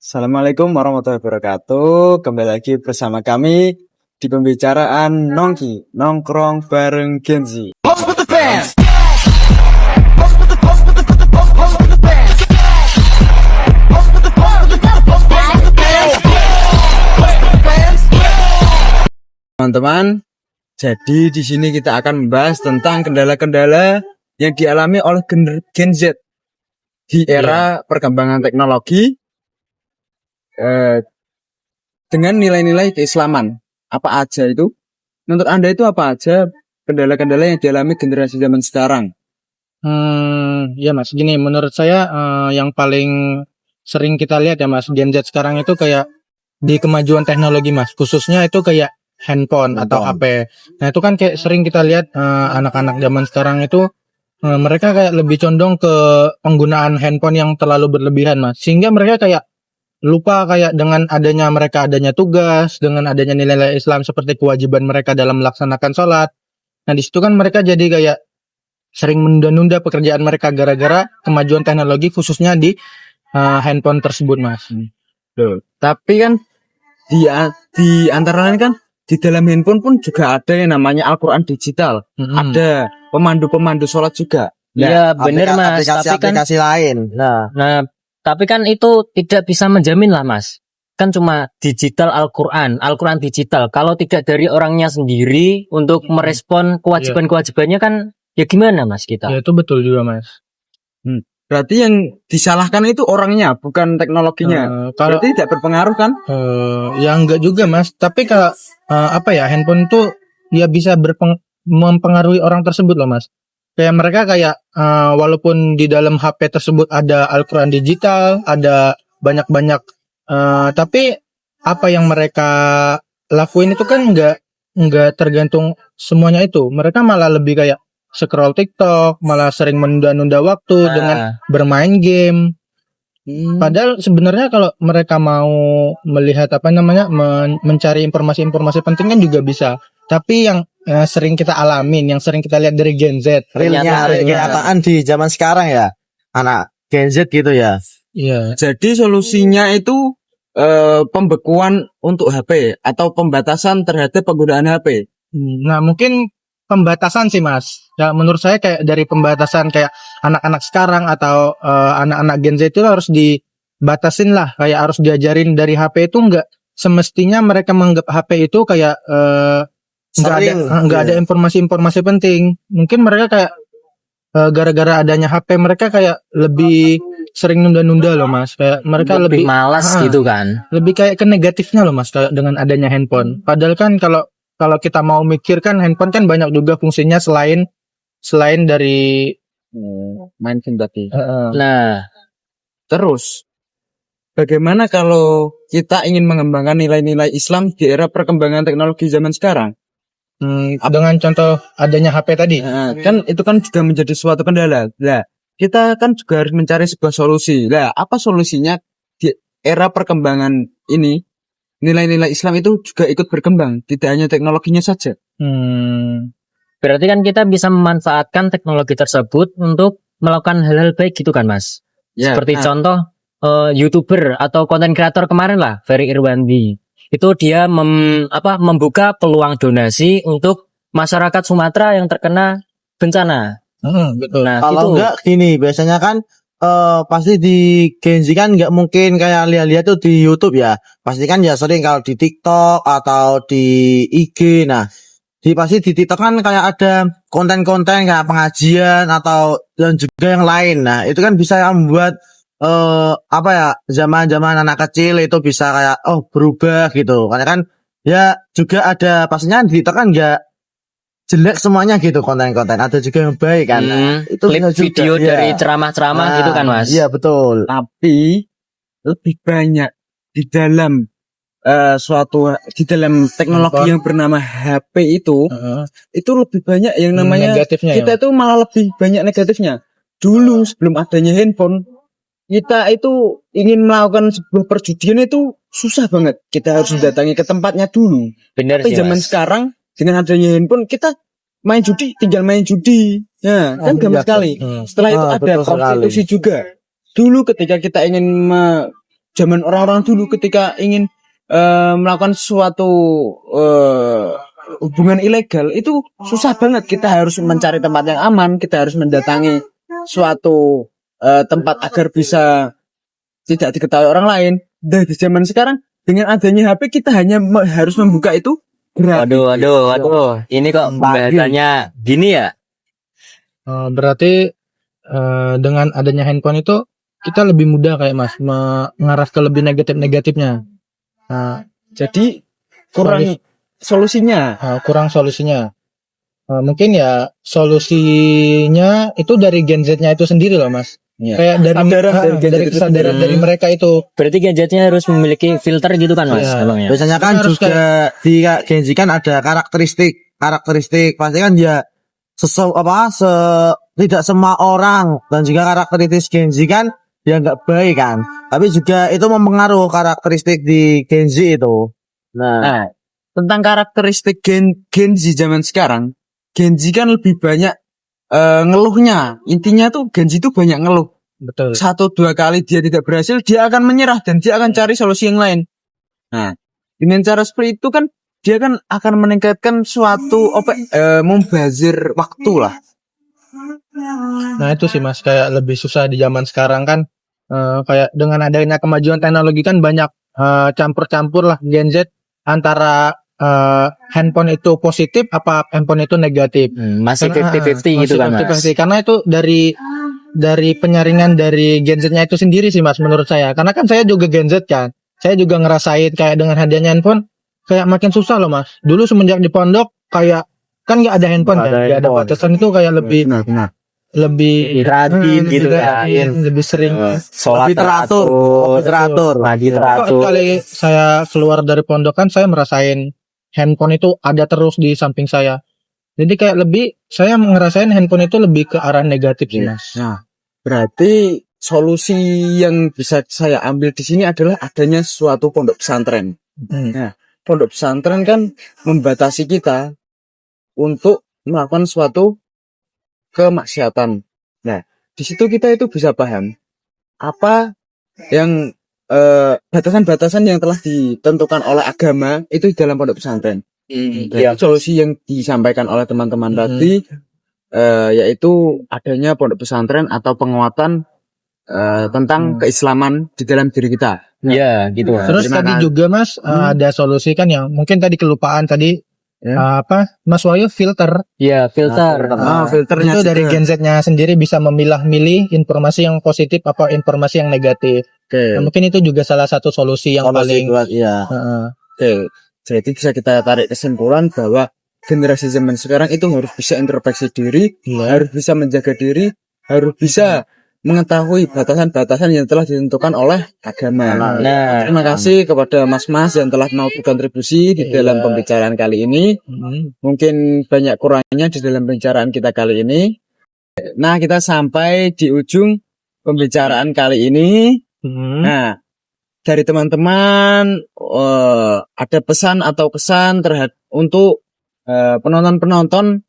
Assalamualaikum warahmatullahi wabarakatuh. Kembali lagi bersama kami di pembicaraan Nongki, nongkrong bareng Gen Z. Teman-teman, jadi di sini kita akan membahas tentang kendala-kendala yang dialami oleh Gen Z di era perkembangan teknologi dengan nilai-nilai keislaman. Apa aja itu? Menurut Anda itu apa aja kendala-kendala yang dialami generasi zaman sekarang? Ya Mas, gini menurut saya yang paling sering kita lihat ya Mas, Gen Z sekarang itu kayak di kemajuan teknologi Mas, khususnya itu kayak handphone atau HP. Nah itu kan kayak sering kita lihat anak-anak zaman sekarang itu mereka kayak lebih condong ke penggunaan handphone yang terlalu berlebihan Mas, sehingga mereka kayak lupa kayak dengan adanya tugas, dengan adanya nilai-nilai Islam seperti kewajiban mereka dalam melaksanakan sholat. Nah di situ kan mereka jadi kayak sering menunda-nunda pekerjaan mereka gara-gara kemajuan teknologi khususnya di handphone tersebut Mas. Loh, tapi kan di antara lain kan di dalam handphone pun juga ada yang namanya Al-Quran digital. Ada pemandu-pemandu sholat juga. Iya bener Mas, aplikasi lain. Nah, tapi kan itu tidak bisa menjamin lah Mas. Kan cuma digital Al-Quran digital. Kalau tidak dari orangnya sendiri untuk merespon kewajiban-kewajibannya kan ya gimana Mas kita? Ya itu betul juga Mas. Berarti yang disalahkan itu orangnya, bukan teknologinya. Kalau berarti tidak berpengaruh kan? Ya enggak juga Mas. Tapi kalau handphone itu ya bisa mempengaruhi orang tersebut loh Mas. Kayak mereka kayak walaupun di dalam HP tersebut ada Al-Quran digital, ada banyak-banyak, tapi apa yang mereka lakuin itu kan enggak tergantung semuanya itu. Mereka malah lebih kayak scroll TikTok, malah sering menunda-nunda waktu dengan bermain game. Padahal sebenarnya kalau mereka mau melihat mencari informasi-informasi penting kan juga bisa. Tapi yang sering kita alamin, yang sering kita lihat dari Gen Z, realnya kenyataan di zaman sekarang ya, anak Gen Z gitu ya. Iya. Jadi solusinya itu pembekuan untuk HP atau pembatasan terhadap penggunaan HP. Nah mungkin pembatasan sih Mas. Ya menurut saya kayak dari pembatasan kayak anak-anak sekarang atau anak-anak Gen Z itu harus dibatasin lah. Kayak harus diajarin dari HP itu enggak semestinya mereka menganggap HP itu kayak enggak ada informasi-informasi penting. Mungkin mereka kayak gara-gara adanya HP mereka kayak lebih sering nunda-nunda loh Mas. Kayak mereka lebih malas gitu kan. Lebih kayak ke negatifnya loh Mas kayak dengan adanya handphone. Padahal kan kalau kita mau mikir kan handphone kan banyak juga fungsinya selain dari main game tadi. Nah, terus bagaimana kalau kita ingin mengembangkan nilai-nilai Islam di era perkembangan teknologi zaman sekarang? Dengan contoh adanya HP tadi. Kan itu kan juga menjadi suatu kendala. Lah, kita kan juga harus mencari sebuah solusi. Lah, apa solusinya di era perkembangan ini? Nilai-nilai Islam itu juga ikut berkembang, tidak hanya teknologinya saja. Berarti kan kita bisa memanfaatkan teknologi tersebut untuk melakukan hal-hal baik gitu kan Mas. Ya, seperti contoh YouTuber atau konten kreator kemarin lah, Ferry Irwandi. Itu dia membuka peluang donasi untuk masyarakat Sumatera yang terkena bencana. Betul. Nah, kalau enggak gini, biasanya kan pasti di Gen Z kan nggak mungkin kayak lihat-lihat tuh di YouTube ya. Pasti kan ya sering kalau di TikTok atau di IG. Nah, pasti di TikTok kan kayak ada konten-konten kayak pengajian atau dan juga yang lain. Nah, itu kan bisa membuat zaman-zaman anak kecil itu bisa kayak berubah gitu. Karena kan ya juga ada pastinya di TikTok kan nggak jelek semuanya gitu konten-konten, ada juga yang baik kan. Itu video dari ceramah-ceramah gitu kan Mas. Iya betul. Tapi lebih banyak di dalam di dalam teknologi yang bernama HP itu lebih banyak yang namanya negatifnya. Kita itu malah lebih banyak negatifnya. Dulu sebelum adanya handphone, kita itu ingin melakukan sebuah perjudian itu susah banget. Kita harus datangi ke tempatnya dulu. Bener tapi sih, zaman Mas. sekarang dengan adanya handphone kita main judi, tinggal main judi. Ya, kan gampang sekali. Setelah itu ada prostitusi juga. Dulu ketika kita ingin zaman orang-orang dulu ketika ingin melakukan suatu hubungan ilegal itu susah banget. Kita harus mencari tempat yang aman, kita harus mendatangi suatu tempat agar bisa tidak diketahui orang lain. Dan di zaman sekarang dengan adanya HP kita hanya harus membuka itu gratis. Waduh. Ini kok pembahasannya gini ya? Berarti dengan adanya handphone itu kita lebih mudah kayak Mas mengarah ke lebih negatifnya. Jadi kurang solusinya. Kurang solusinya. Mungkin ya solusinya itu dari Gen Z-nya itu sendiri loh Mas. Iya. Kayak dari kesadaran dari mereka itu. Berarti gadgetnya harus memiliki filter gitu kan Mas? Iya. Abang ya? Biasanya kan Harus juga di Gen Z kan ada karakteristik pasti kan dia tidak semua orang, dan juga karakteristik Gen Z kan dia nggak baik kan, tapi juga itu mempengaruhi karakteristik di Gen Z itu. Nah, tentang karakteristik Gen Z zaman sekarang, Gen Z kan lebih banyak ngeluhnya. Intinya tuh Gen Z tuh banyak ngeluh. Betul. 1-2 kali dia tidak berhasil, dia akan menyerah dan dia akan cari solusi yang lain. Nah, dengan cara seperti itu kan dia kan akan meningkatkan suatu membazir waktu lah. Nah itu sih Mas, kayak lebih susah di zaman sekarang kan. Kayak dengan adanya kemajuan teknologi kan banyak campur-campur lah Gen Z antara handphone itu positif apa handphone itu negatif. Masih 50-50 gitu kan Mas? 50-50. Karena itu dari penyaringan dari Gen Z-nya itu sendiri sih Mas menurut saya. Karena kan saya juga Gen Z kan. Saya juga ngerasain kayak dengan hadirnya handphone kayak makin susah loh Mas. Dulu semenjak di pondok kayak kan nggak ada handphone kan, nggak ada batasan itu kayak lebih Rajin gitu kan. lebih sering. Sholat teratur. Lagi teratur. Kali saya keluar dari pondok kan saya merasain handphone itu ada terus di samping saya. Jadi kayak lebih saya ngerasain handphone itu lebih ke arah negatif sih Mas. Nah, berarti solusi yang bisa saya ambil di sini adalah adanya suatu pondok pesantren. Nah, pondok pesantren kan membatasi kita untuk melakukan suatu kemaksiatan. Nah, di situ kita itu bisa paham apa yang batasan-batasan yang telah ditentukan oleh agama itu di dalam pondok pesantren. Dan solusi yang disampaikan oleh teman-teman tadi yaitu adanya pondok pesantren atau penguatan tentang keislaman di dalam diri kita. Iya, gitu. Terus tadi juga Mas ada solusi kan yang mungkin tadi kelupaan tadi Mas Wahyu filter. Iya, filter. Filternya Itu dari Gen Z-nya sendiri bisa memilah-milih informasi yang positif apa informasi yang negatif. Oke. Nah, mungkin itu juga salah satu solusi yang paling Oke. Jadi bisa kita tarik kesimpulan bahwa generasi zaman sekarang itu harus bisa introspeksi diri, harus bisa menjaga diri, harus bisa mengetahui batasan-batasan yang telah ditentukan oleh agama. Nah, terima kasih kepada Mas-mas yang telah mau berkontribusi di dalam pembicaraan kali ini. Mungkin banyak kurangnya di dalam pembicaraan kita kali ini. Nah, kita sampai di ujung pembicaraan kali ini. Nah, dari teman-teman ada pesan atau kesan untuk penonton-penonton